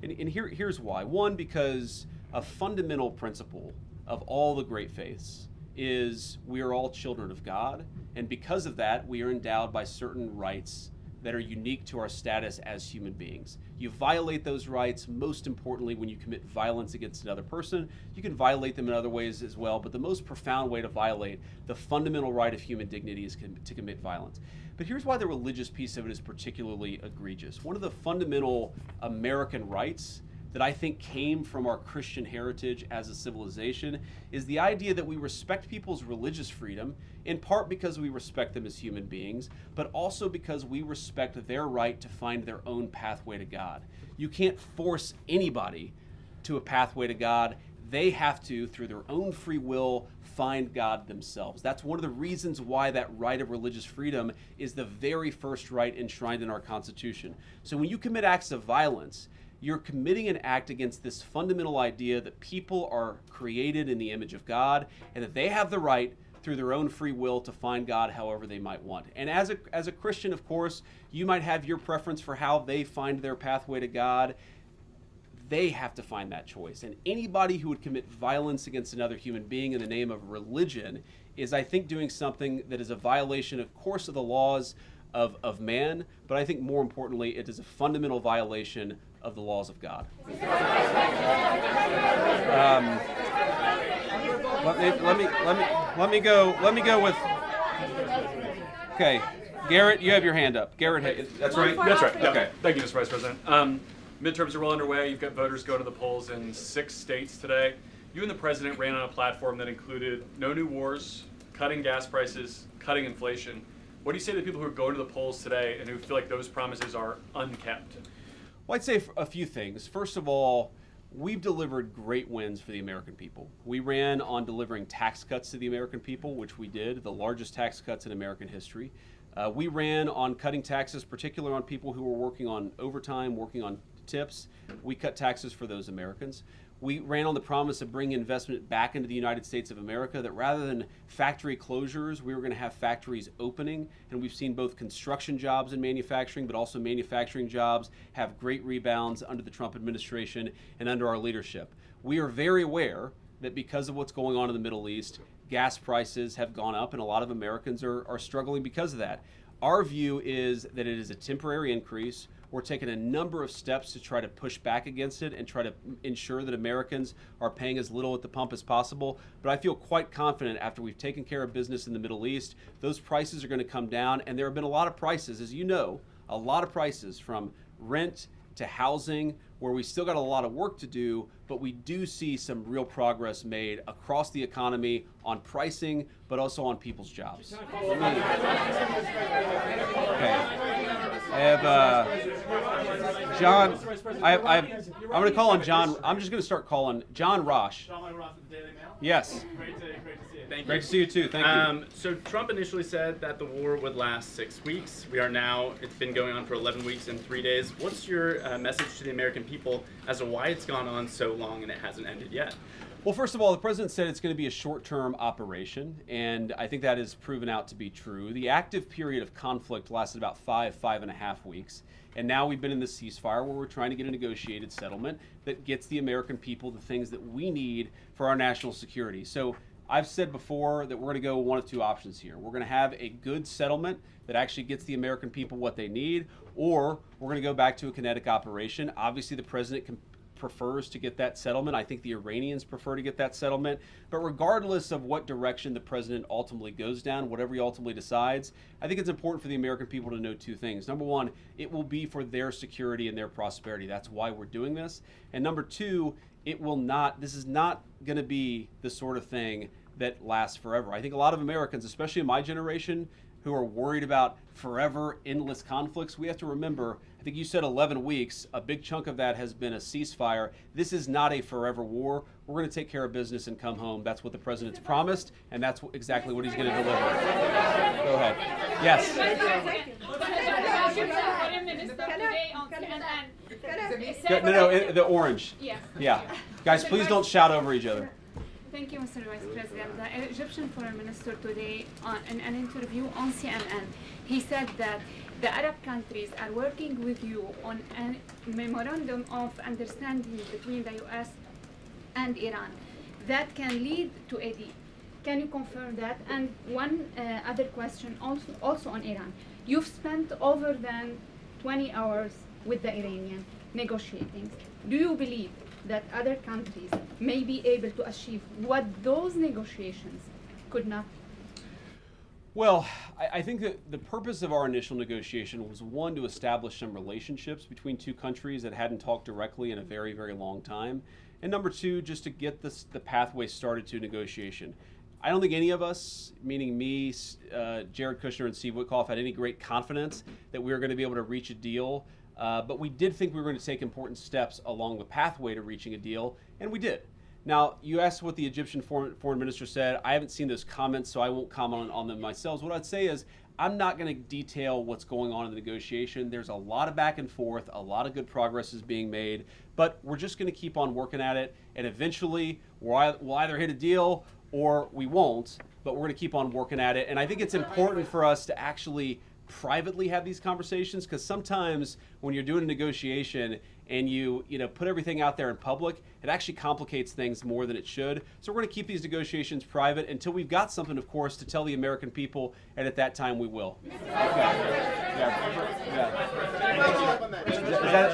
And here's why. One, because a fundamental principle of all the great faiths is we are all children of God, and because of that, we are endowed by certain rights that are unique to our status as human beings. You violate those rights, most importantly, when you commit violence against another person. You can violate them in other ways as well, but the most profound way to violate the fundamental right of human dignity is to commit violence. But here's why the religious piece of it is particularly egregious. One of the fundamental American rights that I think came from our Christian heritage as a civilization is the idea that we respect people's religious freedom, in part because we respect them as human beings, but also because we respect their right to find their own pathway to God. You can't force anybody to a pathway to God. They have to, through their own free will, find God themselves. That's one of the reasons why that right of religious freedom is the very first right enshrined in our Constitution. So when you commit acts of violence, you're committing an act against this fundamental idea that people are created in the image of God and that they have the right through their own free will to find God however they might want. And as a Christian, of course, you might have your preference for how they find their pathway to God. They have to find that choice. And anybody who would commit violence against another human being in the name of religion is, I think, doing something that is a violation, of course, of the laws of man, but I think more importantly, it is a fundamental violation of the laws of God. Let me go with. Okay, Garrett, you have your hand up. Garrett, that's right. That's right. Yeah. Okay. Thank you, Mr. Vice President. Midterms are well underway. You've got voters going to the polls in 6 states today. You and the president ran on a platform that included no new wars, cutting gas prices, cutting inflation. What do you say to the people who are going to the polls today and who feel like those promises are unkept? Well, I'd say a few things. First of all, we've delivered great wins for the American people. We ran on delivering tax cuts to the American people, which we did, the largest tax cuts in American history. We ran on cutting taxes, particularly on people who were working on overtime, working on tips. We cut taxes for those Americans. We ran on the promise of bringing investment back into the United States of America, that rather than factory closures, we were going to have factories opening. And we've seen both construction jobs and manufacturing, but also manufacturing jobs have great rebounds under the Trump administration and under our leadership. We are very aware that because of what's going on in the Middle East, gas prices have gone up and a lot of Americans are struggling because of that. Our view is that it is a temporary increase. We're taking a number of steps to try to push back against it and try to ensure that Americans are paying as little at the pump as possible. But I feel quite confident after we've taken care of business in the Middle East, those prices are going to come down. And there have been a lot of prices, as you know, a lot of prices from rent to housing, where we still got a lot of work to do, but we do see some real progress made across the economy on pricing, but also on people's jobs. Okay. I have John. I'm going to call on John. I'm just going to start calling John Rosh. Yes. Great to see you. Thank you. Great to see you too. Thank you. So Trump initially said that the war would last 6 weeks. We are now, it's been going on for 11 weeks and 3 days. What's your message to the American people as to why it's gone on so long and it hasn't ended yet? Well, first of all, the president said it's going to be a short-term operation, and I think that has proven out to be true. The active period of conflict lasted about 5.5 weeks, and now we've been in this ceasefire where we're trying to get a negotiated settlement that gets the American people the things that we need for our national security. So I've said before that we're going to go one of two options here. We're going to have a good settlement that actually gets the American people what they need, or we're going to go back to a kinetic operation. Obviously, the president prefers to get that settlement. I think the Iranians prefer to get that settlement. But regardless of what direction the president ultimately goes down, whatever he ultimately decides, I think it's important for the American people to know two things. Number one, it will be for their security and their prosperity. That's why we're doing this. And number two, this is not going to be the sort of thing that lasts forever. I think a lot of Americans, especially in my generation, who are worried about forever, endless conflicts, we have to remember, I think you said 11 weeks, a big chunk of that has been a ceasefire. This is not a forever war. We're going to take care of business and come home. That's what the president's promised, and that's exactly what he's going to deliver. Go ahead. Yes. No, the orange. Yeah. Guys, please don't shout over each other. Thank you, Mr. Vice President. The Egyptian Foreign Minister today, in an interview on CNN, he said that the Arab countries are working with you on a memorandum of understanding between the U.S. and Iran that can lead to a deal. Can you confirm that? And one other question also on Iran. You've spent over than 20 hours with the Iranian negotiating. Do you believe that other countries may be able to achieve what those negotiations could not? Well, I think that the purpose of our initial negotiation was, one, to establish some relationships between two countries that hadn't talked directly in a very, very long time. And number two, just to get the pathway started to negotiation. I don't think any of us, meaning me, Jared Kushner, and Steve Witkoff, had any great confidence that we were going to be able to reach a deal. But we did think we were going to take important steps along the pathway to reaching a deal, and we did. Now, you asked what the Egyptian foreign minister said. I haven't seen those comments, so I won't comment on them myself. What I'd say is I'm not going to detail what's going on in the negotiation. There's a lot of back and forth, a lot of good progress is being made, but we're just going to keep on working at it, and eventually we'll either hit a deal or we won't, but we're going to keep on working at it. And I think it's important for us to actually privately have these conversations, because sometimes when you're doing a negotiation and you put everything out there in public, it actually complicates things more than it should. So we're going to keep these negotiations private until we've got something, of course, to tell the American people, and at that time we will.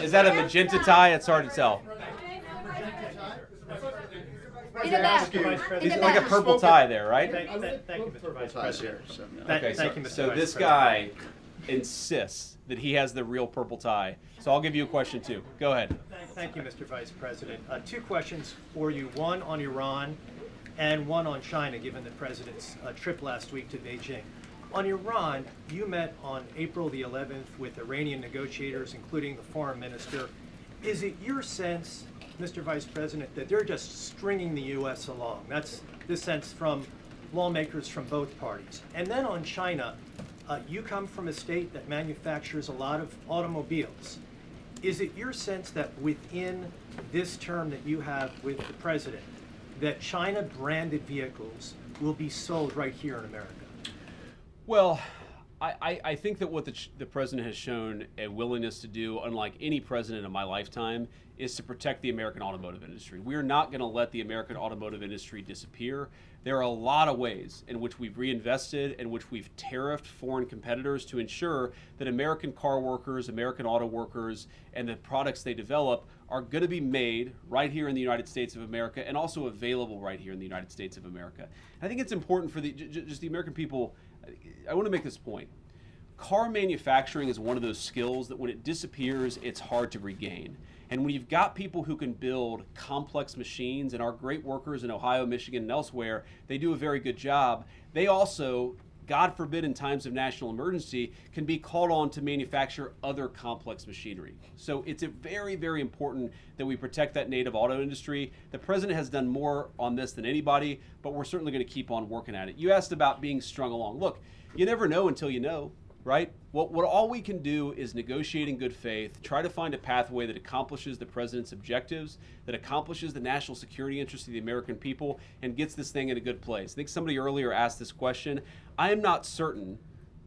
Is that a magenta tie? It's hard to tell. It's like a purple tie there, right? Thank you, Mr. Vice President. Okay, Thank you, Mr. so Vice this President. guy insists that he has the real purple tie. So I'll give you a question too. Go ahead. Thank you, Mr. Vice President. Two questions for you, one on Iran and one on China, given the President's trip last week to Beijing. On Iran, you met on April the 11th with Iranian negotiators, including the foreign minister. Is it your sense, Mr. Vice President, that they're just stringing the U.S. along? That's the sense from lawmakers from both parties. And then on China, you come from a state that manufactures a lot of automobiles. Is it your sense that within this term that you have with the President, that China-branded vehicles will be sold right here in America? Well, I think that what the president has shown a willingness to do, unlike any president in my lifetime, is to protect the American automotive industry. We are not going to let the American automotive industry disappear. There are a lot of ways in which we've reinvested, in which we've tariffed foreign competitors to ensure that American car workers, American auto workers, and the products they develop are going to be made right here in the United States of America and also available right here in the United States of America. I think it's important for just the American people. I want to make this point. Car manufacturing is one of those skills that when it disappears, it's hard to regain. And when you've got people who can build complex machines, and our great workers in Ohio, Michigan, and elsewhere, they do a very good job. They also, God forbid, in times of national emergency, can be called on to manufacture other complex machinery. So it's very, very important that we protect that native auto industry. The president has done more on this than anybody, but we're certainly going to keep on working at it. You asked about being strung along. Look, you never know until you know, right? What all we can do is negotiate in good faith, try to find a pathway that accomplishes the president's objectives, that accomplishes the national security interests of the American people, and gets this thing in a good place. I think somebody earlier asked this question. I am not certain,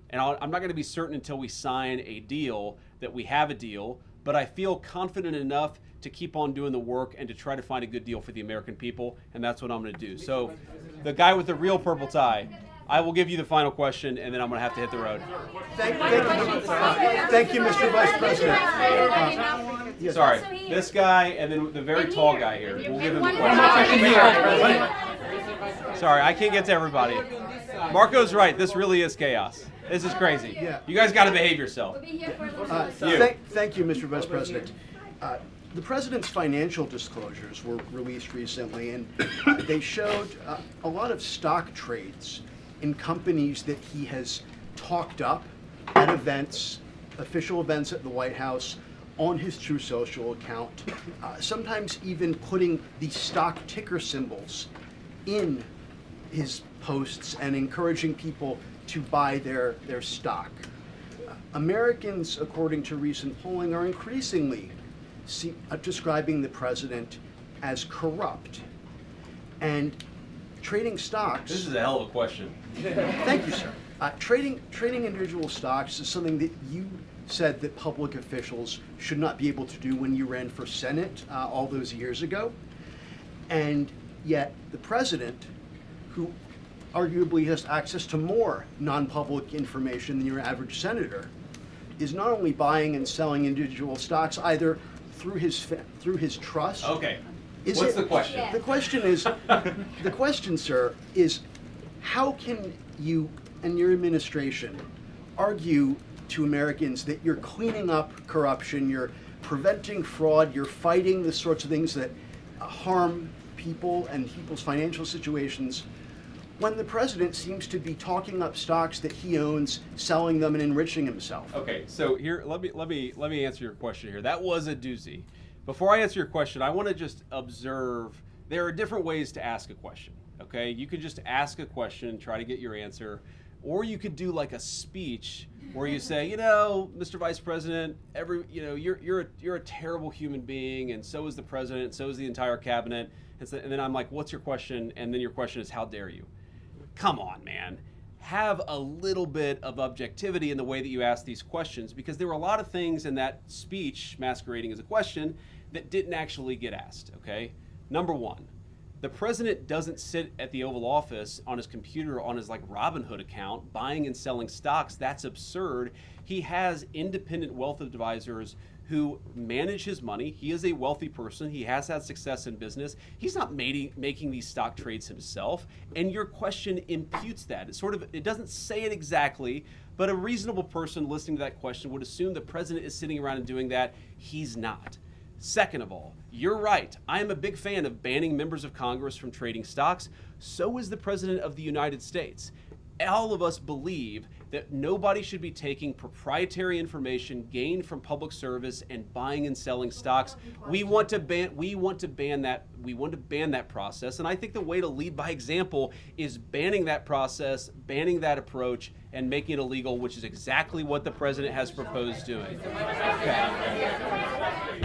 and I'm not going to be certain until we sign a deal, that we have a deal. but I feel confident enough to keep on doing the work and to try to find a good deal for the American people, and that's what I'm going to do. So the guy with the real purple tie, I will give you the final question, and then I'm going to have to hit the road. Thank you, Mr. Vice President. Sorry, this guy and then the very tall guy here. We'll give him a question. Sorry, I can't get to everybody. Marco's right. This really is chaos. This is crazy. You guys got to behave yourself. Thank you, Mr. Vice President. The President's financial disclosures were released recently, and they showed a lot of stock trades in companies that he has talked up at events, official events at the White House, on his True Social account, sometimes even putting the stock ticker symbols in his posts and encouraging people to buy their stock. Americans, according to recent polling, are increasingly describing the president as corrupt. And trading stocks... This is a hell of a question. Thank you, sir. Trading individual stocks is something that you said that public officials should not be able to do when you ran for Senate all those years ago. And yet the president, who arguably has access to more non-public information than your average senator, is not only buying and selling individual stocks either through his trust. Okay. What's the question? The question is, the question, sir, is how can you and your administration argue to Americans that you're cleaning up corruption, you're preventing fraud, you're fighting the sorts of things that harm people and people's financial situations, when the president seems to be talking up stocks that he owns, selling them, and enriching himself? Okay, so here, let me answer your question here. That was a doozy. Before I answer your question, I want to just observe there are different ways to ask a question. Okay, you could just ask a question, try to get your answer, or you could do like a speech where you say, you know, Mr. Vice President, you're a terrible human being, and so is the president, and so is the entire cabinet, and then I'm like, what's your question? And then your question is, how dare you? Come on, man. Have a little bit of objectivity in the way that you ask these questions, because there were a lot of things in that speech masquerading as a question that didn't actually get asked, okay? Number one, the president doesn't sit at the Oval Office on his computer on his like Robinhood account buying and selling stocks. That's absurd. He has independent wealth advisors who manage his money. He is a wealthy person. He has had success in business. He's not making these stock trades himself. And your question imputes that. It doesn't say it exactly, but a reasonable person listening to that question would assume the president is sitting around and doing that. He's not. Second of all, you're right. I am a big fan of banning members of Congress from trading stocks. So is the President of the United States. All of us believe that nobody should be taking proprietary information gained from public service and buying and selling stocks. We want to ban that process, and I think the way to lead by example is banning that process, banning that approach, and making it illegal, which is exactly what the president has proposed doing. Okay.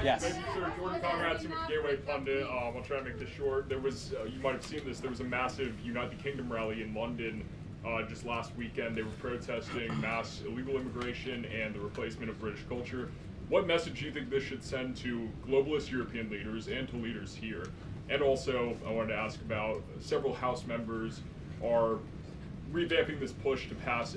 Yes. Sir, Jordan Conrad, Gateway Pundit. I'll try to make this short. There was, you might have seen this, there was a massive United Kingdom rally in London just last weekend. They were protesting mass illegal immigration and the replacement of British culture. What message do you think this should send to globalist European leaders and to leaders here? And also, I wanted to ask about several House members are revamping this push to pass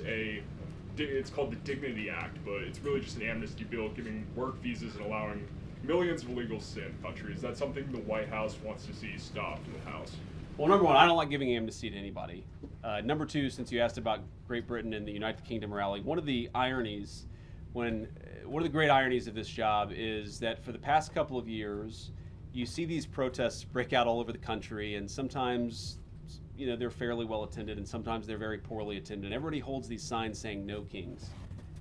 it's called the Dignity Act, but it's really just an amnesty bill giving work visas and allowing millions of illegals in countries. That's something the White House wants to see stopped in the House. Well, number one, I don't like giving amnesty to anybody. Number two, since you asked about Great Britain and the United Kingdom rally, one of the great ironies of this job is that for the past couple of years, you see these protests break out all over the country, and sometimes, they're fairly well attended, and sometimes they're very poorly attended. Everybody holds these signs saying "No Kings,"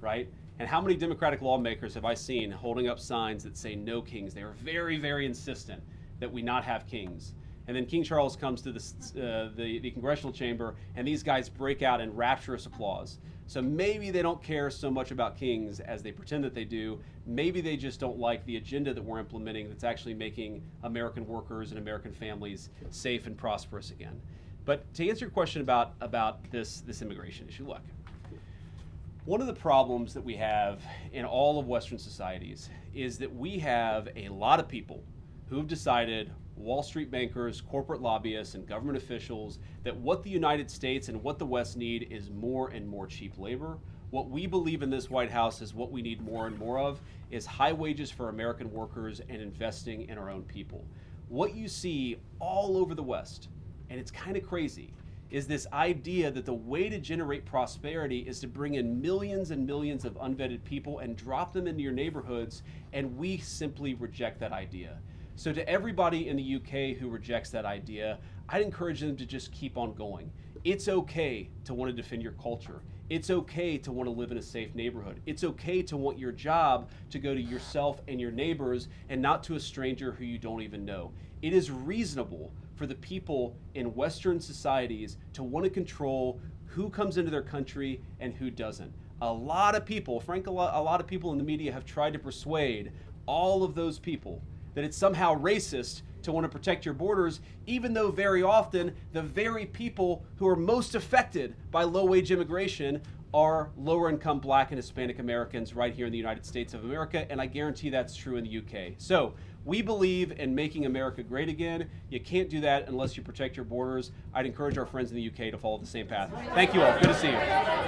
right? And how many Democratic lawmakers have I seen holding up signs that say "No Kings"? They are very, very insistent that we not have kings. And then King Charles comes to the congressional chamber, and these guys break out in rapturous applause. So maybe they don't care so much about kings as they pretend that they do. Maybe they just don't like the agenda that we're implementing that's actually making American workers and American families safe and prosperous again. But to answer your question about this immigration issue, look, One of the problems that we have in all of Western societies is that we have a lot of people who have decided, Wall Street bankers, corporate lobbyists, and government officials, that what the United States and what the West need is more and more cheap labor. What we believe in this White House is what we need more and more of is high wages for American workers and investing in our own people. What you see all over the West, and it's kind of crazy, is this idea that the way to generate prosperity is to bring in millions and millions of unvetted people and drop them into your neighborhoods, and we simply reject that idea. So to everybody in the UK who rejects that idea, I'd encourage them to just keep on going. It's okay to want to defend your culture. It's okay to want to live in a safe neighborhood. It's okay to want your job to go to yourself and your neighbors and not to a stranger who you don't even know. It is reasonable for the people in Western societies to want to control who comes into their country and who doesn't. A lot of people, frankly, a lot of people in the media have tried to persuade all of those people that it's somehow racist to want to protect your borders, even though very often the very people who are most affected by low-wage immigration are lower-income Black and Hispanic Americans right here in the United States of America, and I guarantee that's true in the UK. So we believe in making America great again. You can't do that unless you protect your borders. I'd encourage our friends in the UK to follow the same path. Thank you all. Good to see you.